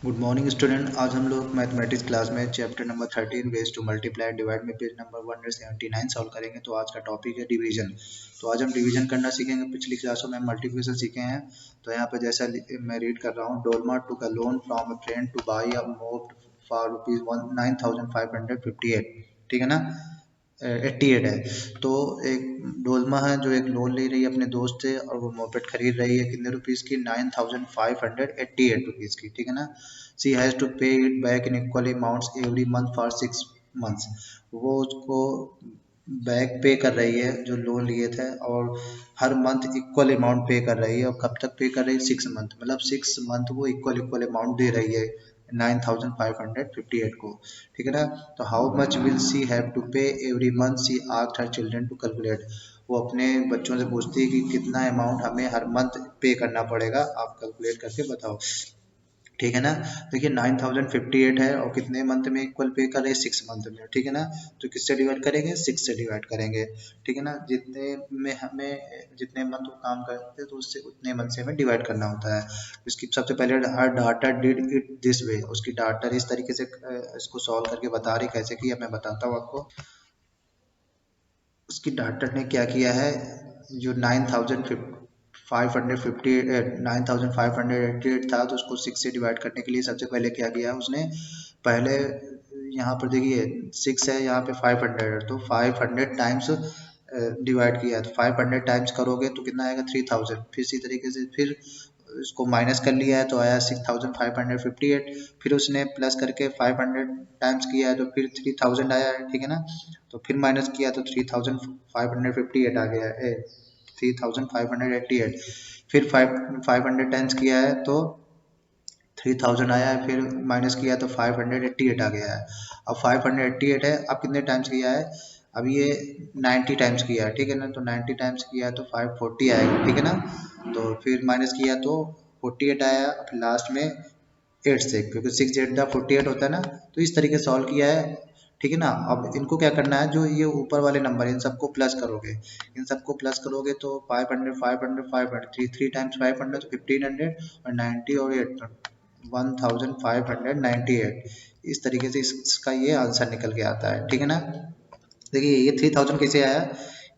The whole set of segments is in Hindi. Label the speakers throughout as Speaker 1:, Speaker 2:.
Speaker 1: Good morning student. आज हम लोग मैथमेटिक्स क्लास में chapter number 13 ways to multiply divide में पेज नंबर 179 सॉल्व करेंगे। तो आज का टॉपिक है डिवीजन। तो आज हम डिवीजन करना सीखेंगे। पिछली क्लासों में हम मल्टीप्लिकेशन सीखे हैं। तो यहाँ पे जैसा मैं रीड कर रहा हूँ, Dolma took a loan from a friend to buy a mop for rupees 9558। ठीक है ना, 88 है। तो एक डोलमा है जो एक लोन ले रही है अपने दोस्त से, और वो मोपेड खरीद रही है कितने रुपीज़ की, 9588 रुपीज़ की। ठीक है ना। सी हैज़ टू पे it back in equal amounts every month for 6 months. वो उसको बैक पे कर रही है जो लोन लिए थे, और हर मंथ इक्वल अमाउंट पे कर रही है। और कब तक पे कर रही है? 6 मंथ, मतलब 6 मंथ वो इक्वल इक्वल अमाउंट दे रही है 9558 को। ठीक है ना। तो how much will she have to pay every month, she asked her children to calculate. वो अपने बच्चों से पूछती है कि कितना अमाउंट हमें हर मंथ पे करना पड़ेगा, आप कैलकुलेट करके बताओ। ठीक है ना। देखिए 9058 है और कितने मंथ में इक्वल पे कर रहे हैं? 6 मंथ में। ठीक है ना। तो किससे डिवाइड करेंगे? 6 से डिवाइड करेंगे। ठीक है ना। जितने में हमें जितने मंथ वो काम करते हैं तो उससे उतने मंथ से हमें डिवाइड करना होता है। इसकी सबसे पहले her daughter did it this way, उसकी डाटा इस तरीके से इसको सॉल्व करके बता रही। कैसे किया मैं बताता हूँ आपको। उसकी डाक्टर ने क्या किया है, जो 9558 था, तो उसको 6 से डिवाइड करने के लिए सबसे पहले क्या किया उसने, पहले यहाँ पर देखिए 6 है, यहाँ पे 500 है, तो 500 टाइम्स डिवाइड किया है। तो 500 टाइम्स करोगे तो कितना आएगा? 3000। फिर इसी तरीके से फिर इसको माइनस कर लिया है तो आया 6558। फिर उसने प्लस करके 500 टाइम्स किया है तो फिर 3000 आया है। ठीक है ना। तो फिर माइनस किया तो 3558 आ गया है, 3588। फिर 500 टाइम्स किया है तो 3000 आया है। फिर माइनस किया तो 588 आ गया है। अब 588 है, अब कितने टाइम्स किया है? अब ये 90 टाइम्स किया है। ठीक है ना। तो 90 टाइम्स किया है तो 540 आएगा। ठीक है ना। तो फिर माइनस किया तो 48 आया। फिर लास्ट में 8 से, क्योंकि 6 8 द 48 होता है ना। तो इस तरीके से सॉल्व किया है। ठीक है ना। अब इनको क्या करना है, जो ये ऊपर वाले नंबर इन सबको प्लस करोगे, इन सबको प्लस करोगे तो 500 500 500, थ्री टाइम्स 500 तो 1500, और 90 और 8 1598। इस तरीके से इसका ये आंसर निकल के आता है। ठीक है ना। देखिए ये 3000 कैसे आया,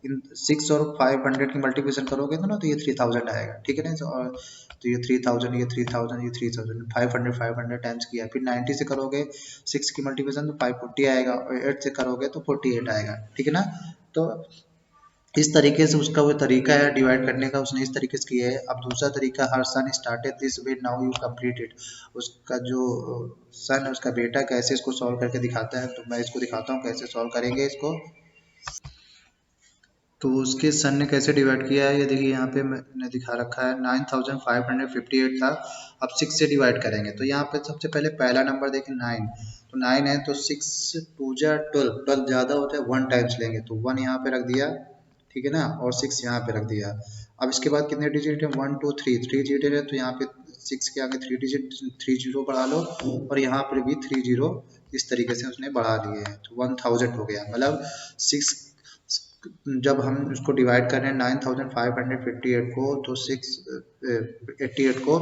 Speaker 1: इन 6 और 500 की मल्टीप्लिकेशन करोगे तो ना, तो ये 3000 आएगा। ठीक है ना। और तो ये 3000, ये 3000, ये 3000, 500 500 टाइम्स किया। फिर 90 से करोगे 6 की मल्टीप्लिकेशन तो 540 आएगा, और 8 से करोगे तो 48 आएगा। ठीक है ना। तो इस तरीके से उसका वो तरीका है डिवाइड करने का, उसने इस तरीके से किया है। अब दूसरा तरीका, her son started this way now you complete it. उसका जो सन है, उसका बेटा कैसे इसको सॉल्व करके दिखाता है, तो मैं इसको दिखाता हूँ कैसे सॉल्व करेंगे इसको। तो उसके सन ने कैसे डिवाइड किया है, ये देखिए यहाँ पे मैंने दिखा रखा है। 9558 था। अब 6 से डिवाइड करेंगे तो यहाँ पे सबसे पहले पहला नंबर देखें 9। तो 9 है तो 6 2 जा 12, 12 ज़्यादा होता है 1 टाइम्स लेंगे, तो 1 यहाँ पे रख दिया। ठीक है ना। और 6 यहाँ पे रख दिया। अब इसके बाद कितने डिजिट है? 1 2 3, 3 डिजिट है, तो यहाँ पे 6 के आगे 3 डिजिट 3 जीरो बढ़ा लो, और यहाँ पर भी 3 जीरो इस तरीके से उसने बढ़ा दिए हैं। तो 1000 हो गया। मतलब 6, जब हम इसको डिवाइड कर रहे हैं 9558 को, तो 688 को,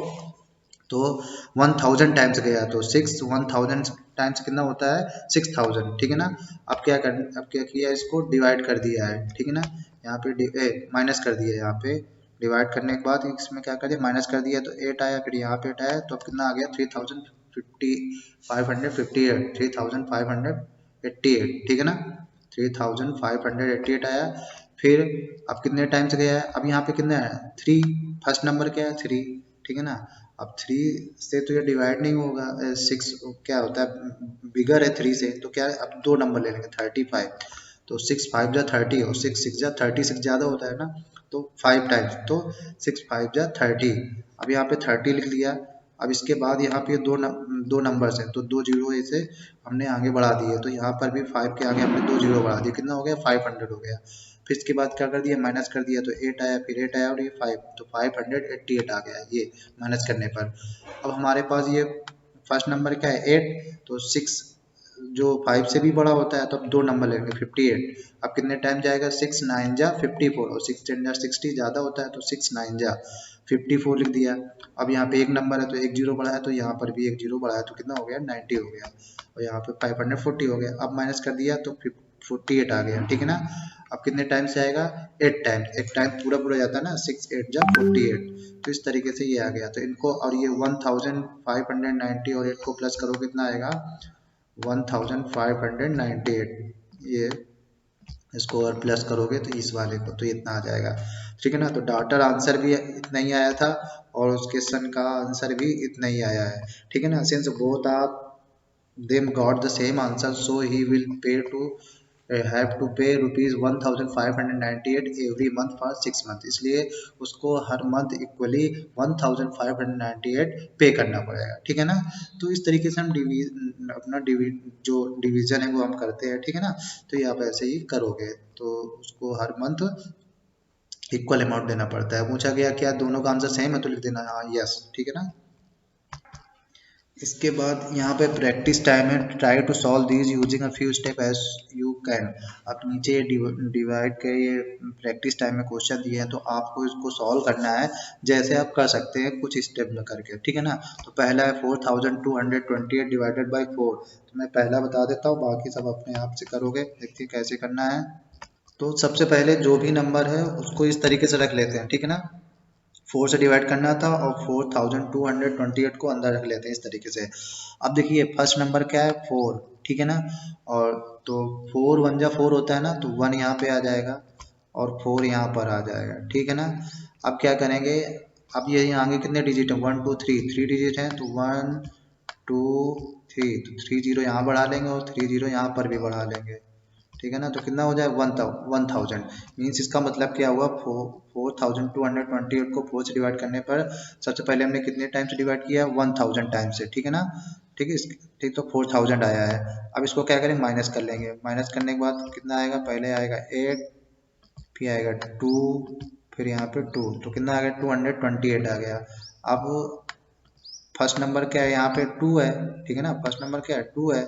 Speaker 1: तो 1000 टाइम्स गया, तो 1000 टाइम्स कितना होता है? 6000। ठीक है ना। अब क्या किया, इसको डिवाइड कर दिया है। ठीक है ना। यहाँ पे माइनस कर दिया, यहाँ पे डिवाइड करने के बाद इसमें क्या कर दिया, माइनस कर दिया, तो 8 आया। फिर यहाँ पे 8 आया, तो अब कितना आ गया? 3588। ठीक है ना। 3588 आया। फिर अब कितने टाइम्स गया है? अब यहाँ पे कितना है? 3। फर्स्ट नंबर क्या है? 3। ठीक है ना। अब 3 से तो ये डिवाइड नहीं होगा। 6 क्या होता है, बिगर है 3 से, तो क्या है, अब 2 नंबर ले लेंगे 35। तो 6 5 जा 30, और 6 6 जा 30, 6 ज़्यादा होता है ना, तो 5 टाइम्स, तो 6 5 जा 30। अब यहाँ पे 30 लिख लिया। अब इसके बाद यहाँ पे दो नंबर्स हैं, तो 2 जीरो इसे हमने आगे बढ़ा दिए, तो यहाँ पर भी 5 के आगे हमने 2 जीरो बढ़ा दिए। कितना हो गया? 500 हो गया। फिर इसके बाद क्या कर दिया, माइनस कर दिया, तो 8 आया, फिर 8 आया, और ये 5, तो 588 आ गया ये माइनस करने पर। अब हमारे पास ये फर्स्ट नंबर क्या है? 8। तो 6 जो 5 से भी बड़ा होता है, तो अब 2 नंबर लेंगे 58। अब कितने टाइम जाएगा? 6 9 जा 54, और 6 10 जा 60 ज़्यादा होता है, तो 6 9 जा 54 लिख दिया। अब यहाँ पे एक नंबर है तो एक जीरो बढ़ा है, तो यहाँ पर भी एक जीरो बढ़ा है, तो कितना हो गया 90 हो गया, और यहाँ पे 540 हो गया। अब माइनस कर दिया तो 48 आ गया, ठीक है ना। अब कितने टाइम से आएगा, 8 टाइम्स, एक टाइम पूरा पूरा जाता है ना, 6 8 जा 48, तो इस तरीके से ये आ गया। तो इनको और ये 1590 और 8 को प्लस करो कितना आएगा 1598, ये इसको और प्लस करोगे तो इस वाले को तो इतना आ जाएगा, ठीक है ना। तो डॉटर आंसर भी इतना ही आया था और उस क्वेश्चन का आंसर भी इतना ही आया है, ठीक है ना। Since both are them got the same answer so he will pay to have to pay ₹1598 every month for 6 month, इसलिए उसको हर मंथ इक्वली 1598 पे करना पड़ेगा, ठीक है ना। तो इस तरीके से हम अपना जो डिवीजन है वो हम करते हैं, ठीक है ना। तो ये आप ऐसे ही करोगे तो उसको हर मंथ इक्वल अमाउंट देना पड़ता है। पूछा गया क्या दोनों का आंसर सेम है, तो लिख देना हाँ यस, ठीक है ना। इसके बाद यहाँ पे प्रैक्टिस टाइम है, try to solve these using a few step as you can. आप नीचे डिवाइड के ये प्रैक्टिस टाइम में क्वेश्चन दिए हैं, तो आपको इसको सॉल्व करना है जैसे आप कर सकते हैं कुछ स्टेप में करके, ठीक है ना। तो पहला है 4228 डिवाइडेड बाई 4, तो मैं पहला बता देता हूँ, बाकी सब अपने आप से करोगे, देखिए कैसे करना है। तो सबसे पहले जो भी नंबर है उसको इस तरीके से रख लेते हैं, ठीक है ना। 4 से डिवाइड करना था और 4228 को अंदर रख लेते हैं इस तरीके से। अब देखिए फर्स्ट नंबर क्या है 4, ठीक है ना। और तो 4 1 जा 4 होता है ना, तो 1 यहाँ पे आ जाएगा और 4 यहाँ पर आ जाएगा, ठीक है ना। अब क्या करेंगे, अब ये यहाँ आगे कितने डिजिट हैं 1 2 3 3 डिजिट हैं, तो 1 2 3, तो 3 जीरो यहाँ बढ़ा लेंगे और 3 जीरो यहाँ पर भी बढ़ा लेंगे, ठीक है ना। तो कितना हो जाए 1000 मीन्स इसका मतलब क्या हुआ 4228 को 4 से डिवाइड करने पर सबसे पहले हमने कितने टाइम से डिवाइड किया 1000 टाइम से, ठीक है ना। ठीक है, ठीक, तो 4000 आया है। अब इसको क्या करेंगे माइनस कर लेंगे, माइनस करने के बाद कितना आएगा, पहले आएगा 8, फिर आएगा 2, फिर यहाँ पे 2, तो कितना आ गया 228 आ गया। अब फर्स्ट नंबर क्या है यहाँ पे 2 है, ठीक है ना, फर्स्ट नंबर क्या है 2 है,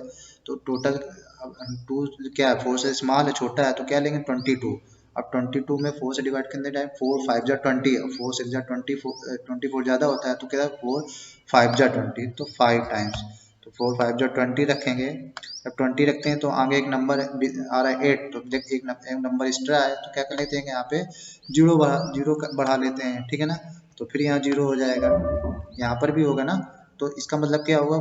Speaker 1: तो टोटल 2 क्या है 4 से स्मॉल है, छोटा है, तो क्या लेंगे 22। अब 22 में 4 से डिवाइड करने टाइम 4 5 जा 20 और 4 6 जा 24 ज़्यादा होता है, तो क्या 4 5 जा 20, तो 5 टाइम्स, तो 4 5 जा 20 रखेंगे। जब 20 रखते हैं तो आगे एक नंबर आ रहा है 8, तो देख एक नंबर एक्स्ट्रा है, तो क्या कर लेते हैं यहाँ पे जीरो बढ़ा लेते हैं, ठीक है ना। तो फिर यहाँ जीरो हो जाएगा, यहाँ पर भी होगा ना। तो इसका मतलब क्या होगा,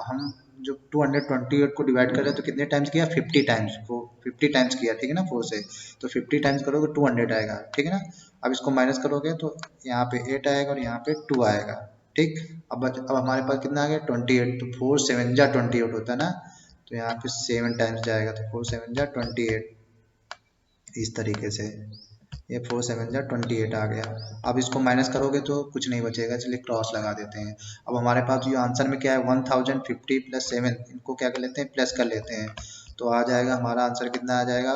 Speaker 1: हम जो 228 को डिवाइड कर रहे हैं तो कितने टाइम्स किया 50 टाइम्स, वो 50 टाइम्स किया, ठीक है ना 4 से, तो 50 टाइम्स करोगे 200 आएगा, ठीक है ना। अब इसको माइनस करोगे तो यहाँ पे 8 आएगा और यहाँ पे 2 आएगा, ठीक। अब हमारे पास कितना आ गया 28, तो 4 7 जा 28 होता है ना, तो यहाँ पे 7 टाइम्स जाएगा, तो 4 7 जा 28, इस तरीके से ये 4 7 जा 28 आ गया। अब इसको माइनस करोगे तो कुछ नहीं बचेगा, चलिए क्रॉस लगा देते हैं। अब हमारे पास जो आंसर में क्या है 1050 प्लस 7, इनको क्या कर लेते हैं प्लस कर लेते हैं, तो आ जाएगा हमारा आंसर कितना आ जाएगा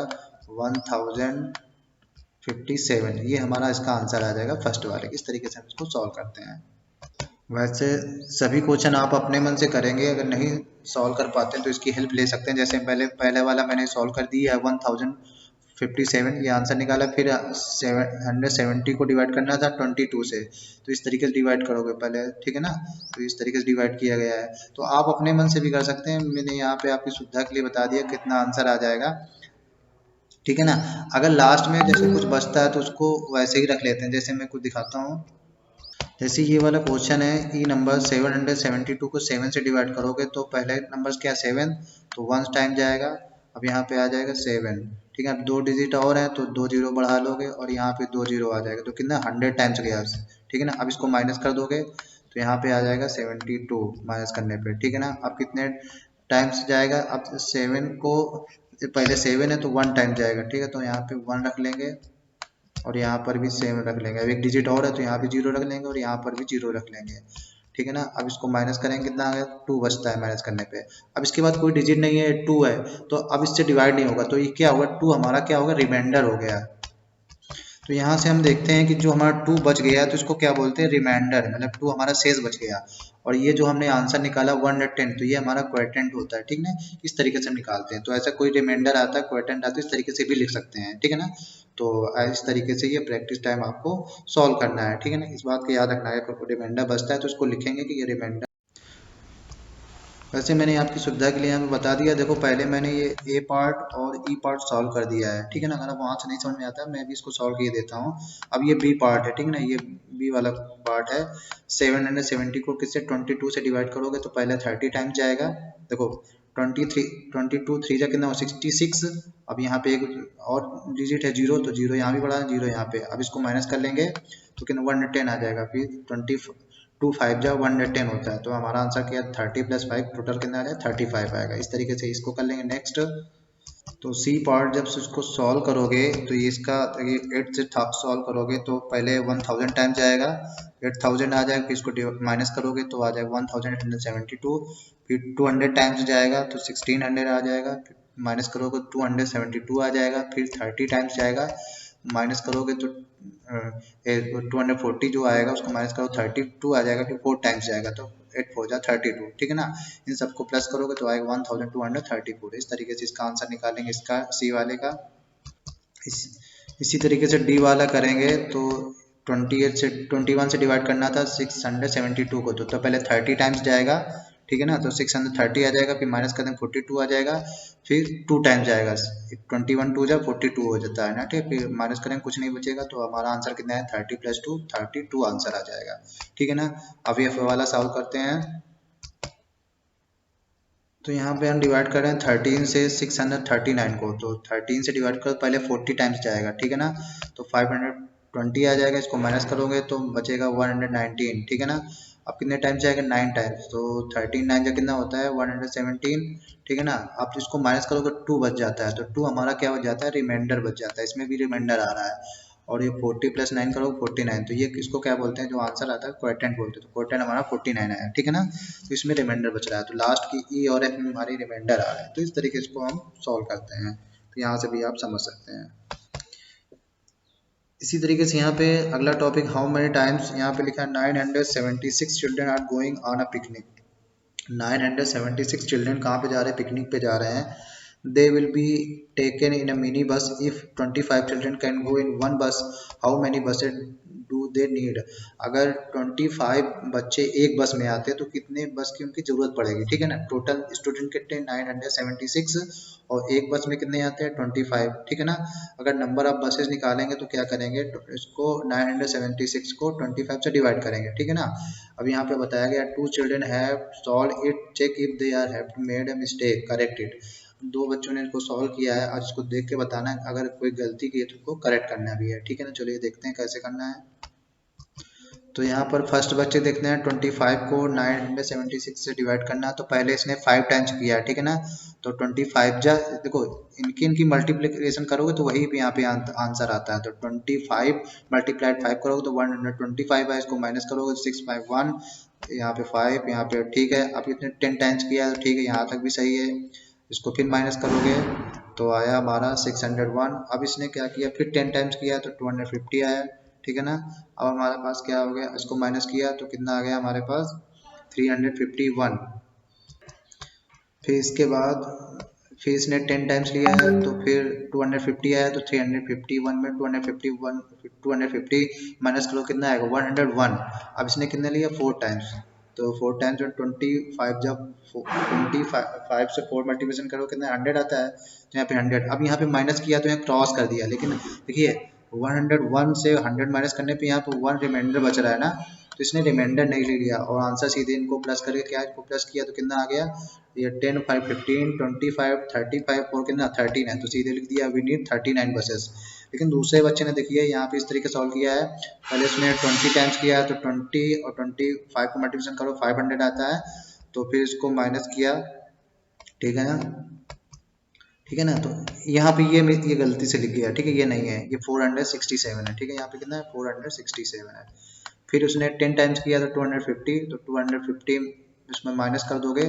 Speaker 1: 1057, ये हमारा इसका आंसर आ जाएगा फर्स्ट वाले। इस तरीके से हम इसको सॉल्व करते हैं। वैसे सभी क्वेश्चन आप अपने मन से करेंगे, अगर नहीं सॉल्व कर पाते हैं तो इसकी हेल्प ले सकते हैं। जैसे पहले वाला मैंने सॉल्व कर दिया है 1057 ये आंसर निकाला, फिर 170 को डिवाइड करना था 22 से, तो इस तरीके से डिवाइड करोगे पहले, ठीक है ना। तो इस तरीके से डिवाइड किया गया है, तो आप अपने मन से भी कर सकते हैं, मैंने यहाँ पे आपकी सुविधा के लिए बता दिया कितना आंसर आ जाएगा, ठीक है ना। अगर लास्ट में जैसे कुछ बचता है तो उसको वैसे ही रख लेते हैं, जैसे मैं कुछ दिखाता हूँ। जैसे ये वाला क्वेश्चन है ई नंबर 772 को 7 से डिवाइड करोगे तो पहले नंबर क्या 7, तो 1 टाइम जाएगा, अब यहाँ पे आ जाएगा 7, ठीक है। अब 2 डिजिट और है तो 2 जीरो बढ़ा लोगे और यहाँ पे 2 जीरो आ जाएगा, तो कितना 100 टाइम्स गया, ठीक है ना। अब इसको माइनस कर दोगे तो यहाँ पे आ जाएगा 72 माइनस करने पे, ठीक है ना। अब कितने टाइम्स जाएगा, अब 7 को पहले 7 है तो 1 टाइम जाएगा, ठीक है, तो यहाँ पे 1 रख लेंगे और यहाँ पर भी सेम रख लेंगे। अब एक डिजिट और है तो यहाँ भी जीरो रख लेंगे और यहाँ पर भी जीरो रख लेंगे, ठीक है ना। अब इसको माइनस करेंगे कितना आ गया 2 बचता है माइनस करने पे। अब इसके बाद कोई डिजिट नहीं है 2 है, तो अब इससे डिवाइड नहीं होगा, तो ये क्या होगा 2 हमारा क्या होगा रिमाइंडर हो गया। तो यहाँ से हम देखते हैं कि जो हमारा 2 बच गया तो इसको क्या बोलते हैं रिमाइंडर, मतलब 2 हमारा शेष बच गया। और ये जो हमने आंसर निकाला 110, तो ये हमारा क्वोटिएंट होता है, ठीक ना। इस तरीके से हम निकालते हैं। तो ऐसा कोई रिमाइंडर आता है, क्वोटिएंट आता है, इस तरीके से भी लिख सकते हैं, ठीक है ना। तो इस तरीके से ये प्रैक्टिस टाइम आपको सॉल्व करना है, ठीक है ना। इस बात को याद रखना है, अगर रिमाइंडर बचता है तो उसको लिखेंगे कि ये रिमाइंडर। वैसे मैंने आपकी सुविधा के लिए यहाँ पे बता दिया। देखो पहले मैंने ये ए पार्ट और ई पार्ट सॉल्व कर दिया है, ठीक है ना। अगर आप वहाँ से नहीं समझ में आता है, मैं भी इसको सॉल्व किए देता हूँ। अब ये बी पार्ट है, ठीक है ना, ये बी वाला पार्ट है। 770 को किससे 22 से डिवाइड करोगे तो पहले 30 टाइम्स जाएगा। देखो 22 3 जा कितना हो 66। अब यहाँ पे एक और डिजिट है जीरो, तो जीरो यहाँ भी बढ़ा है, जीरो यहाँ पे। अब इसको माइनस कर लेंगे तो कितना 110 आ जाएगा। फिर 5 जा 110 होता है, तो हमारा आंसर क्या है 30 + 5 टोटल कितना आ जाएगा 35 आएगा। इस तरीके से इसको कर लेंगे। नेक्स्ट तो सी पार्ट जब इसको सॉल्व करोगे तो ये इसका ये 8 से सॉल्व करोगे तो पहले 1000 टाइम जाएगा, 8000 आ जाएगा। फिर इसको माइनस करोगे तो आ जाएगा 1872। फिर 200 टाइम्स जाएगा तो 1600 आ जाएगा। माइनस करोगे 272 आ जाएगा। फिर 30 टाइम्स जाएगा, माइनस करोगे तो 240 जो आएगा उसको माइनस करो 32 आ जाएगा। फिर 4 टाइम्स जाएगा तो 8 4 जा 32, ठीक है ना। इन सबको प्लस करोगे तो आएगा 1234। इस तरीके से इसका आंसर निकालेंगे, इसका सी वाले का। इसी तरीके से डी वाला करेंगे तो 28 से 21 से डिवाइड करना था 672 को, तो पहले 30 टाइम्स जाएगा, ठीक है ना। तो 630 आ जाएगा। फिर माइनस करें 42 आ जाएगा। फिर 2 टाइम्स जाएगा, 21 2 जा 42 हो जाता है ना, ठीक। फिर माइनस करें कुछ नहीं बचेगा, तो हमारा आंसर कितना है 30 + 2 32 आंसर आ जाएगा, ठीक है ना। अब ये वाला सॉल्व करते हैं। तो यहाँ पे हम डिवाइड कर रहे हैं 13 से 639 को, तो 13 से डिवाइड करो पहले 40 टाइम्स जाएगा, ठीक है ना। तो 520 आ जाएगा। इसको माइनस करोगे तो बचेगा 119, ठीक है ना। अब कितने टाइम्स जाएगा 9 टाइम्स, तो 13 9 का कितना होता है 117, ठीक है ना। आप इसको माइनस करोगे 2 बच जाता है, तो 2 हमारा क्या बच जाता है रिमाइंडर बच जाता है। इसमें भी रिमाइंडर आ रहा है। और ये 40 + 9 करो 49, तो ये इसको क्या बोलते हैं, जो आंसर आता है क्वोटिएंट बोलते हैं। तो क्वोटिएंट हमारा 49 आया, ठीक है ना। तो इसमें रिमाइंडर बच रहा है, तो लास्ट की ई और एफ में हमारी रिमाइंडर आ रहा है। तो इस तरीके से इसको हम सॉल्व करते हैं। तो यहाँ से भी आप समझ सकते हैं। इसी तरीके से यहाँ पे अगला टॉपिक हाउ मेनी टाइम्स, यहाँ पे लिखा है 976 children are going on a picnic. 976 children कहाँ पे जा रहे हैं, पिकनिक पे जा रहे हैं। They will be taken in a mini bus. If 25 children can go in one bus, how many buses do they need. अगर 25 बच्चे एक बस में आते हैं तो कितने बस की उनकी जरूरत पड़ेगी, ठीक है ना। टोटल स्टूडेंट कितने 976 और एक बस में कितने आते हैं 25, ठीक है ना। अगर नंबर ऑफ बसेस निकालेंगे तो क्या करेंगे, तो इसको 976 को 25 से डिवाइड करेंगे, ठीक है ना। अब यहाँ पे बताया गया 2 children have solve it, check if they are have made a mistake, correct it. 2 बच्चों ने इसको सॉल्व किया है और इसको देख के बताना है, अगर कोई गलती की है तो उसको करेक्ट करना भी है, ठीक है ना। चलिए देखते हैं कैसे करना है। तो यहाँ पर फर्स्ट बच्चे देखते हैं 25 को 976 से डिवाइड करना है, तो पहले इसने 5 टाइम्स किया है, ठीक है ना। तो 25 जा देखो इनकी इनकी मल्टीप्लिकेशन करोगे तो वही भी यहाँ पे आंसर आता है। तो 25 × 5 करोगे तो 125 है। इसको माइनस करोगे तो 651, यहाँ पे 5 यहाँ पे, ठीक है। अब इसने 10 टाइम्स किया है, तो ठीक है यहाँ तक भी सही है। इसको फिर माइनस करोगे तो आया हमारा 601। अब इसने क्या किया फिर 10 टाइम्स किया तो 250 आया, ठीक है ना। अब हमारे पास क्या हो गया, इसको माइनस किया तो कितना आ गया हमारे पास 351। फिर इसके बाद फिर इसने 10 टाइम्स लिया है तो फिर 250 आया, तो 351 में 250 माइनस करो कितना आएगा 101। अब इसने कितने लिया 4 टाइम्स, तो 4 टाइम्स और 25 जब 25 से 4 मल्टीप्लिकेशन करो कितना 100 आता है, तो यहाँ पे 100। अब यहाँ पे माइनस किया तो यहाँ क्रॉस कर दिया, लेकिन देखिए 101 से 100 माइनस करने पे यहाँ पे 1 रिमाइंडर बच रहा है ना, तो इसने रिमाइंडर नहीं ले लिया और आंसर सीधे इनको प्लस करके क्या इसको प्लस किया तो कितना आ गया ये 10 5 15 25 35 और कितना 13 है, तो सीधे लिख दिया वी नीड 39 बसेस। लेकिन दूसरे बच्चे ने देखिए यहाँ पे इस तरीके सॉल्व किया है, पहले इसने 20 टाइम्स किया है तो 20 और 25 को मल्टीप्लिकेशन करो 500 आता है, तो फिर इसको माइनस किया, ठीक है ना, ठीक है ना। तो यहाँ पे ये गलती से लिख गया, ठीक है, ये नहीं है, ये 467 है, ठीक है। यहाँ पे कितना है 467 है। फिर उसने 10 टाइम्स किया तो 250, तो 250 इसमें माइनस कर दोगे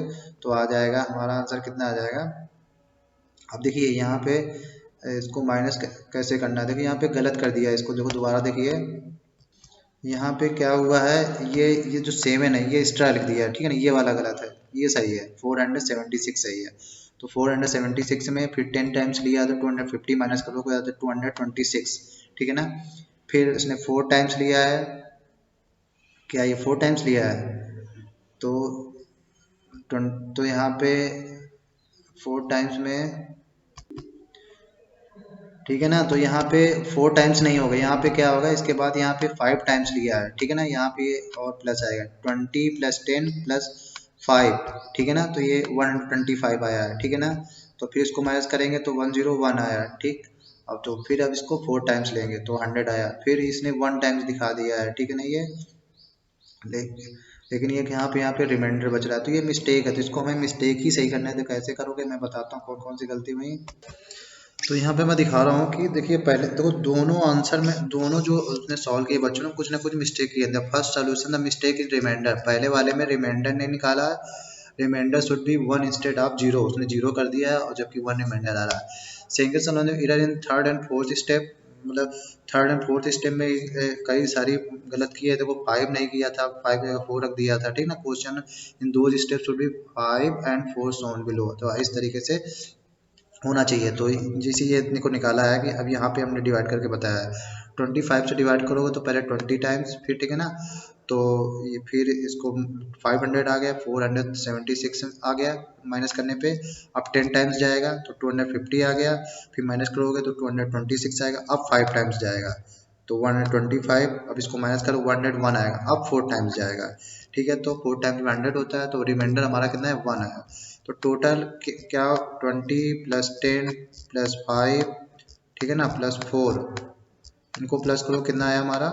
Speaker 1: तो आ जाएगा हमारा आंसर कितना आ जाएगा। अब देखिए यहाँ पे इसको माइनस कैसे करना है, देखिए यहाँ पे गलत कर दिया इसको, देखो दोबारा देखिए यहाँ पे क्या हुआ है, ये जो 7 है ये एक्स्ट्रा लिख दिया है, ठीक है ना, ये वाला गलत है, ये सही है, 476 सही है। तो 476 में फिर 10 टाइम्स लिया तो 250 माइनस करोगे तो 226, ठीक है ना। फिर इसने 4 टाइम्स लिया है, क्या ये 4 टाइम्स लिया है, तो तो यहाँ पे 4 टाइम्स में, ठीक है ना, तो यहाँ पे 4 टाइम्स नहीं होगा, यहाँ पे क्या होगा, इसके बाद यहाँ पे 5 टाइम्स लिया है, ठीक है ना, यहाँ पे और प्लस आएगा 20 प्लस 10 प्लस 5, ठीक है ना, तो ये 125 आया है, ठीक है ना। तो फिर इसको माइनस करेंगे तो 101 आया, ठीक। अब तो फिर अब इसको 4 टाइम्स लेंगे तो 100 आया, फिर इसने 1 टाइम्स दिखा दिया है, ठीक है ना, ये ले, लेकिन ये यहाँ पे रिमाइंडर बच रहा है, तो ये मिस्टेक है, तो इसको हमें मिस्टेक ही सही करना है। तो कैसे करोगे मैं बताता हूँ कौन कौन सी गलती हुई। तो यहाँ पे मैं दिखा रहा हूँ कि देखिए, पहले देखो दोनों आंसर में, दोनों जो उसने सॉल्व किए बच्चों ने कुछ ना कुछ मिस्टेक किए थे। First solution the mistake is reminder, पहले वाले में रिमाइंडर नहीं निकाला, reminder should be 1 instead of 0, उसने 0 कर दिया है और जबकि 1 रिमाइंडर आ रहा है। Second solution error in third and fourth step, मतलब थर्ड एंड फोर्थ स्टेप में कई सारी गलत की है, देखो 5 नहीं किया था, 5 जगह 4 रख दिया था, ठीक ना। क्वेश्चन इन दो step should be 5 and 4 shown below, तो इस तरीके से होना चाहिए। तो जैसे ये इतने को निकाला है कि अब यहाँ पे हमने डिवाइड करके बताया है, 25 से डिवाइड करोगे तो पहले 20 टाइम्स, फिर ठीक है ना, तो ये फिर इसको 500 आ गया, 476 आ गया माइनस करने पे, अब 10 टाइम्स जाएगा तो 250 आ गया, फिर माइनस करोगे तो 226 आएगा, अब 5 टाइम्स जाएगा तो 125, अब इसको माइनस करो 101 आएगा, अब 4 टाइम्स जाएगा, ठीक है। तो 4 टाइम्स में 100 होता है, तो रिमाइंडर हमारा कितना है, 1 है। तो टोटल क्या, 20 प्लस 10 प्लस 5, ठीक है ना, प्लस 4, इनको प्लस करो कितना आया हमारा,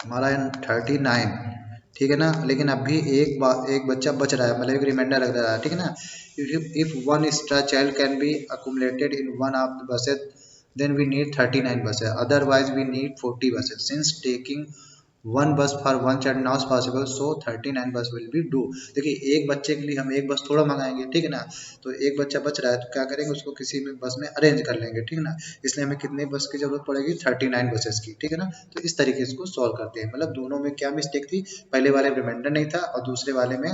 Speaker 1: हमारा 39, ठीक है ना। लेकिन अभी एक बच्चा बच रहा है, मतलब एक रिमाइंडर रख रहा है, ठीक है ना। If one extra child can be accumulated in one of the buses, then we need 39 buses, otherwise we need 40 buses, since taking one bus for one child not possible, so 39 bus will be do. देखिए एक बच्चे के लिए हम एक बस थोड़ा मंगाएंगे, ठीक है ना, तो एक बच्चा बच रहा है तो क्या करेंगे, उसको किसी भी बस में अरेंज कर लेंगे, ठीक है ना। इसलिए हमें कितने बस की जरूरत पड़ेगी, 39 बसेस की, ठीक है ना। तो इस तरीके से इसको सॉल्व करते हैं, मतलब दोनों में क्या मिस्टेक थी, पहले वाले में रिमाइंडर नहीं था और दूसरे वाले में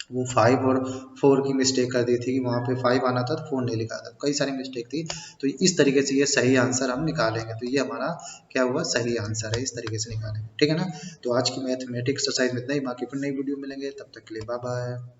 Speaker 1: वो 5 और 4 की मिस्टेक कर दी थी कि वहाँ पे 5 आना था तो 4 नहीं लिखा था, कई सारी मिस्टेक थी। तो इस तरीके से ये सही आंसर हम निकालेंगे, तो ये हमारा क्या हुआ, सही आंसर है, इस तरीके से निकालेंगे, ठीक है ना। तो आज की मैथमेटिक्स एक्सरसाइज में इतना ही, बाकी फिर नई वीडियो मिलेंगे, तब तक के लिए बाय बाय।